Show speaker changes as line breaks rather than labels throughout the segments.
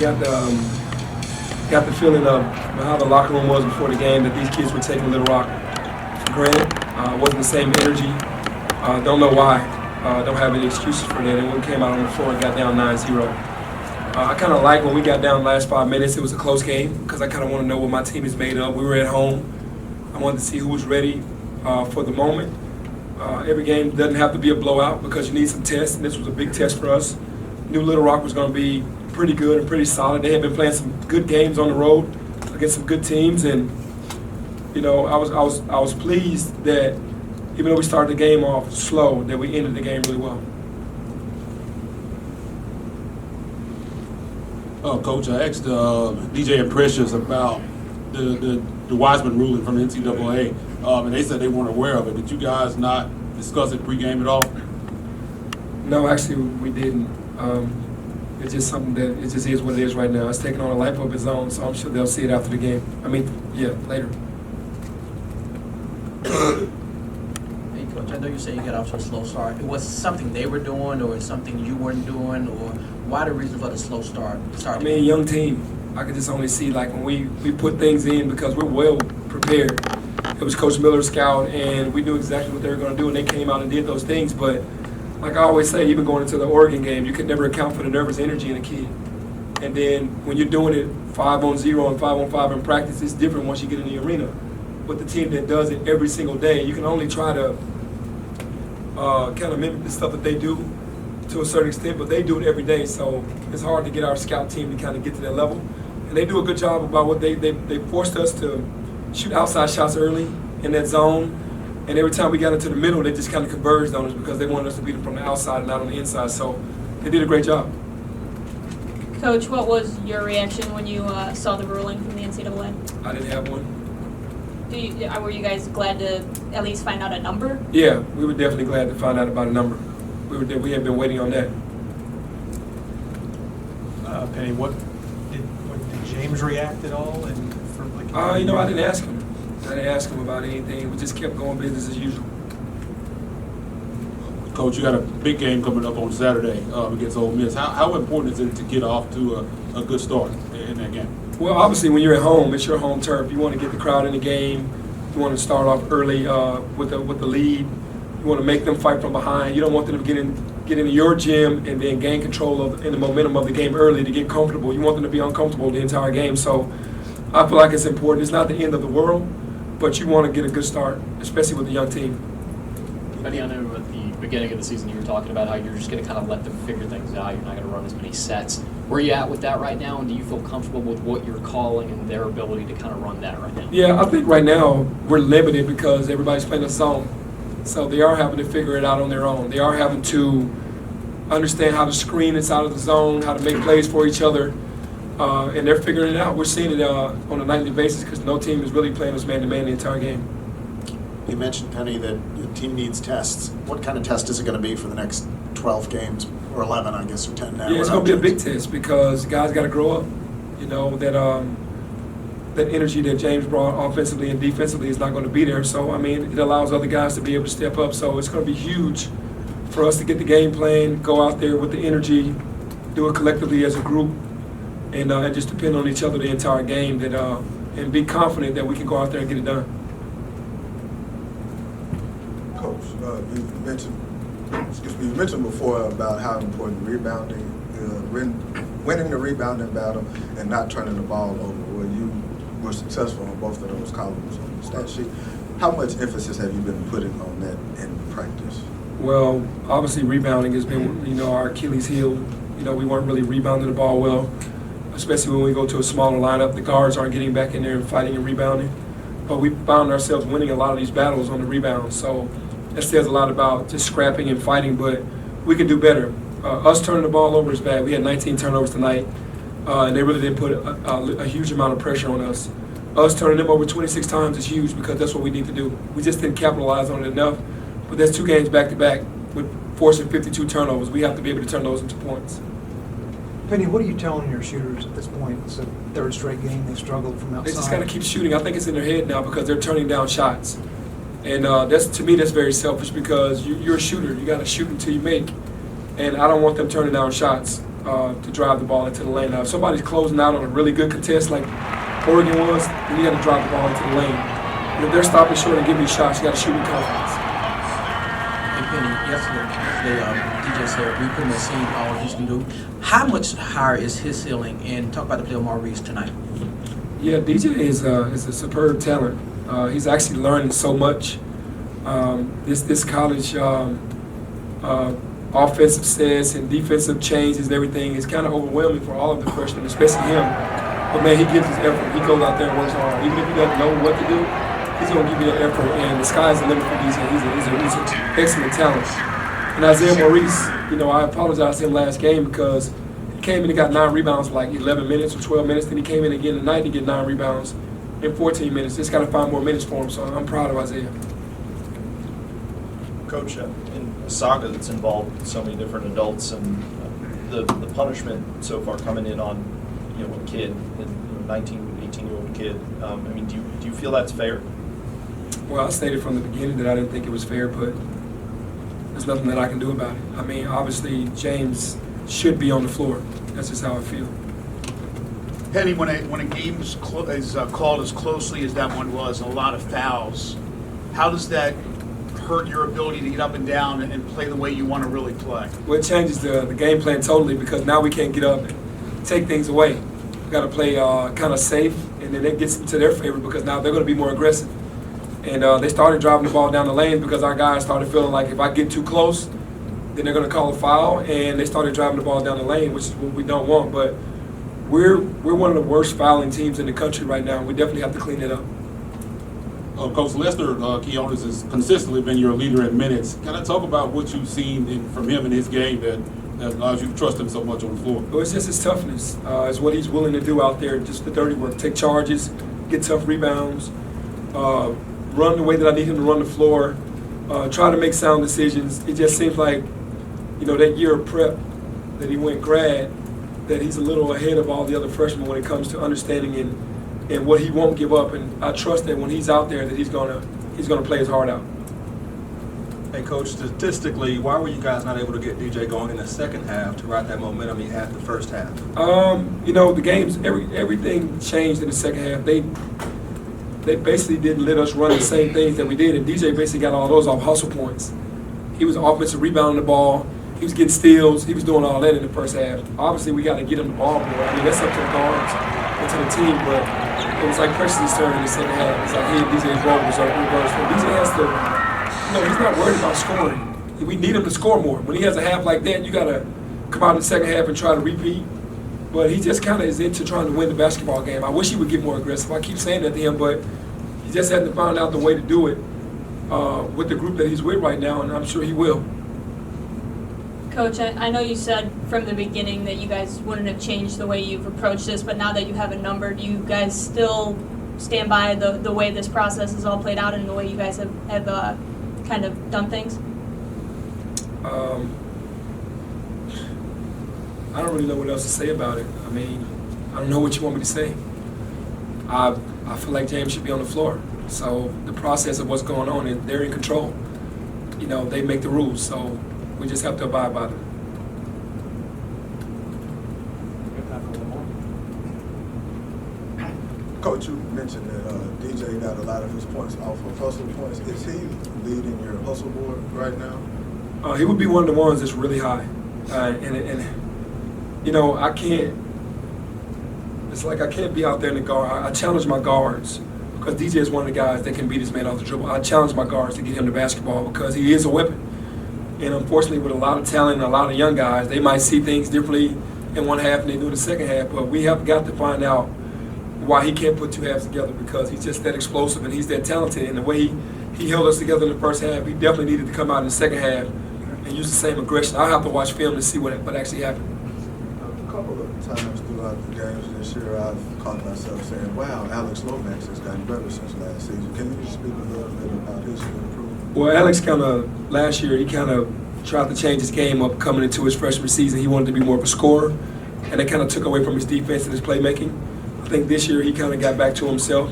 of got the feeling of how the locker room was before the game, that these kids were taking Little Rock for granted. Wasn't the same energy. Don't know why. Don't have any excuses for that. And when we came out on the floor and got down 9-0. I kind of like when we got down the last 5 minutes, it was a close game because I kind of want to know what my team is made of. We were at home. I wanted to see who was ready for the moment. Every game doesn't have to be a blowout because you need some tests, and this was a big test for us. Knew Little Rock was going to be pretty good and pretty solid. They had been playing some good games on the road against some good teams, and you know I was pleased that even though we started the game off slow, that we ended the game really well.
Coach, I asked DJ and Precious about the Wiseman ruling from the NCAA, and they said they weren't aware of it. Did you guys not discuss it pregame at all?
No, actually, we didn't. It's just something that it just is what it is right now. It's taking on a life of its own, so I'm sure they'll see it after the game. I mean, yeah, later.
Hey, Coach, I know you say you got off to a slow start. Was it something they were doing or something you weren't doing, or why the reason for the slow start?
I mean, young team. I could just only see, like, when we put things in because we're well prepared. It was Coach Miller's scout, and we knew exactly what they were going to do, and they came out and did those things. But like I always say, even going into the Oregon game, you could never account for the nervous energy in a kid. And then when you're doing it 5-on-0 and 5-on-5 in practice, it's different once you get in the arena. With the team that does it every single day, you can only try to kind of mimic the stuff that they do to a certain extent, but they do it every day. So it's hard to get our scout team to kind of get to that level. And they do a good job about what they forced us to shoot outside shots early in that zone. And every time we got into the middle, they just kind of converged on us because they wanted us to beat them from the outside and not on the inside. So they did a great job.
Coach, what was your reaction when you saw the ruling from the NCAA?
I didn't have one.
Were you guys glad to at least find out a number?
Yeah, we were definitely glad to find out about a number. We had been waiting on that.
Penny, did James react at all?
I didn't ask him. I didn't ask him about anything. We just kept going business as usual.
Coach, you got a big game coming up on Saturday against Ole Miss. How important is it to get off to a good start in that game?
Well, obviously, when you're at home, it's your home turf. You want to get the crowd in the game. You want to start off early with the lead. You want to make them fight from behind. You don't want them to get into your gym and then gain control in the momentum of the game early to get comfortable. You want them to be uncomfortable the entire game. So I feel like it's important. It's not the end of the world, but you want to get a good start, especially with a young team.
Benny, I know at the beginning of the season you were talking about how you're just going to kind of let them figure things out. You're not going to run as many sets. Where are you at with that right now, and do you feel comfortable with what you're calling and their ability to kind of run that right now?
Yeah, I think right now we're limited because everybody's playing a zone. So they are having to figure it out on their own. They are having to understand how to screen inside of the zone, how to make plays for each other, and they're figuring it out. We're seeing it on a nightly basis because no team is really playing us man-to-man the entire game.
You mentioned, Penny, that your team needs tests. What kind of test is it going to be for the next 12 games, or 11, I guess, or 10 now?
Yeah, it's going to be a big test because guys got to grow up. You know, that energy that James brought offensively and defensively is not going to be there. So, I mean, it allows other guys to be able to step up. So it's going to be huge for us to get the game plan, go out there with the energy, do it collectively as a group, and just depend on each other the entire game and be confident that we can go out there and get it done.
Coach, you mentioned before about how important rebounding, winning the rebounding battle and not turning the ball over. Well, you were successful on both of those columns on the stat sheet. How much emphasis have you been putting on that in practice?
Well, obviously rebounding has been, our Achilles heel. We weren't really rebounding the ball well, especially when we go to a smaller lineup. The guards aren't getting back in there and fighting and rebounding. But we found ourselves winning a lot of these battles on the rebound. So that says a lot about just scrapping and fighting, but we can do better. Us turning the ball over is bad. We had 19 turnovers tonight, and they really didn't put a huge amount of pressure on us. Us turning them over 26 times is huge because that's what we need to do. We just didn't capitalize on it enough. But there's 2 games back-to-back with forcing 52 turnovers. We have to be able to turn those into points.
Penny, what are you telling your shooters at this point? It's a third straight game. They've struggled from outside.
They just got to keep shooting. I think it's in their head now because they're turning down shots. And to me, that's very selfish because you're a shooter. You got to shoot until you make. And I don't want them turning down shots. to drive the ball into the lane. Now, if somebody's closing out on a really good contest like Oregon was, then you got to drive the ball into the lane. And if they're stopping short and giving you shots, you got to shoot with confidence.
And Penny, yesterday DJ said we couldn't have seen all he can do. How much higher is his ceiling? And talk about the player Maurice tonight.
Yeah, DJ is a superb talent. He's actually learning so much. This college offensive sets and defensive changes and everything is kind of overwhelming for all of the freshmen, especially him. But man, he gives his effort. He goes out there and works hard. Even if he doesn't know what to do, he's going to give you the effort. And the sky's the limit for DJ. He's an excellent talent. And Isaiah Maurice, I apologized to him last game because he came in and got 9 rebounds for like 11 minutes or 12 minutes. Then he came in again tonight to get 9 rebounds in 14 minutes. Just got to find more minutes for him. So I'm proud of Isaiah.
Coach, in a saga that's involved so many different adults and the punishment so far coming in on a kid, a 19, 18-year-old kid, do you feel that's fair?
Well, I stated from the beginning that I didn't think it was fair, but there's nothing that I can do about it. Obviously, James should be on the floor. That's just how I feel.
Penny, when a game is called as closely as that one was, a lot of fouls, how does that hurt your ability to get up and down and play the way you want to really play?
Well, it changes the game plan totally because now we can't get up and take things away. We got to play kind of safe, and then that gets into their favor because now they're going to be more aggressive. And they started driving the ball down the lane because our guys started feeling like if I get too close, then they're going to call a foul, and they started driving the ball down the lane, which is what we don't want. But we're one of the worst fouling teams in the country right now. We definitely have to clean it up.
Coach Lester Quiones has consistently been your leader in minutes. Can I talk about what you've seen from him in his game that allows you to trust him so much on the floor?
Well, it's just his toughness. It's what he's willing to do out there, just the dirty work, take charges, get tough rebounds, run the way that I need him to run the floor, try to make sound decisions. It just seems like, that year of prep that he went grad, that he's a little ahead of all the other freshmen when it comes to understanding and what he won't give up. And I trust that when he's out there that he's gonna play his heart out.
Hey, Coach, statistically, why were you guys not able to get DJ going in the second half to ride that momentum he had the first half?
The games, everything changed in the second half. They basically didn't let us run the same things that we did, and DJ basically got all those off hustle points. He was offensive rebounding the ball. He was getting steals. He was doing all that in the first half. Obviously, we got to get him the ball more. That's up to the guards and to the team, but it was like Preston's turn in the second half. It's like, hey, DJ's role was reversed. But DJ has to, he's not worried about scoring. We need him to score more. When he has a half like that, you got to come out in the second half and try to repeat. But he just kind of is into trying to win the basketball game. I wish he would get more aggressive. I keep saying that to him, but he just hasn't found out the way to do it with the group that he's with right now, and I'm sure he will.
Coach, I know you said from the beginning that you guys wouldn't have changed the way you've approached this, but now that you have a number, do you guys still stand by the way this process is all played out and the way you guys have kind of done things?
I don't really know what else to say about it. I don't know what you want me to say. I feel like James should be on the floor. So the process of what's going on, they're in control. They make the rules, so we just have to abide by them.
Coach, you mentioned that DJ got a lot of his points off of hustle points. Is he leading your hustle board right now?
He would be one of the ones that's really high. I can't. It's like I can't be out there in the guard. I challenge my guards because DJ is one of the guys that can beat his man off the dribble. I challenge my guards to get him the basketball because he is a weapon. And unfortunately, with a lot of talent and a lot of young guys, they might see things differently in one half and they do in the second half. But we have got to find out why he can't put two halves together because he's just that explosive and he's that talented. And the way he held us together in the first half, he definitely needed to come out in the second half and use the same aggression. I'll have to watch film to see what actually happened.
A couple of times throughout the games this year, I've caught myself saying, wow, Alex Lomax has gotten better since last season. Can you just speak a little bit about his improvement?
Well, Alex last year, he tried to change his game up coming into his freshman season. He wanted to be more of a scorer, and it kind of took away from his defense and his playmaking. I think this year he kind of got back to himself,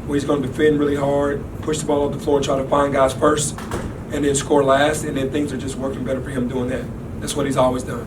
where he's going to defend really hard, push the ball off the floor and try to find guys first, and then score last, and then things are just working better for him doing that. That's what he's always done.